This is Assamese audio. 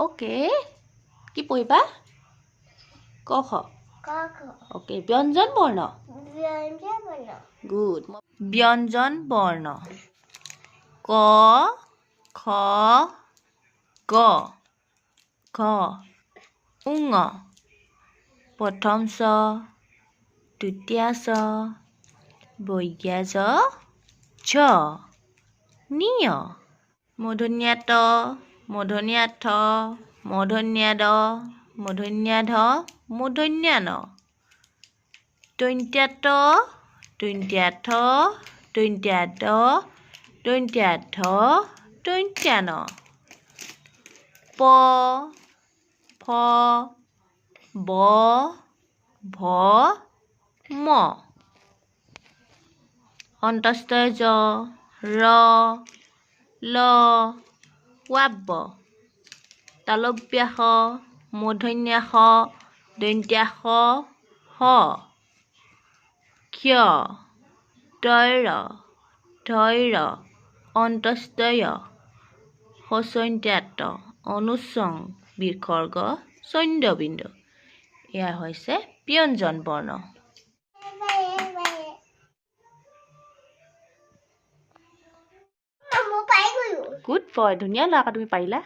ওকে কি পঢ়িবা ক খ ওকে ব্যঞ্জন বৰ্ণ গুড ব্যঞ্জন বৰ্ণ ক খ গ ঘ উঙ প্ৰথম চ দ্বিতীয় চ বৰ্গীয় জ ঝ নিয় মূৰ্ধন্য ত মূৰ্ধন্য থ মূৰ্ধন্য দ মূৰ্ধন্য ধ মূৰ্ধন্য ন দন্ত্য ত দন্ত্য থ দন্ত্য দ দন্ত্য ধ দন্ত্য ন প ফ ব ভ ম অন্তস্থ জ ৰ ল ৱাব্ব তালব্য শ মূৰ্ধন্য ষ দন্ত্য স হ ক্ষ ধৈৰ অন্তস্থ য় হস্যন্ত্য অনুস্বং বিসৰ্গ চন্দ্ৰবিন্দু এয়া হৈছে ব্যঞ্জন বৰ্ণ গুড বয় ধুনীয়া ল'ৰা তুমি পাৰিলা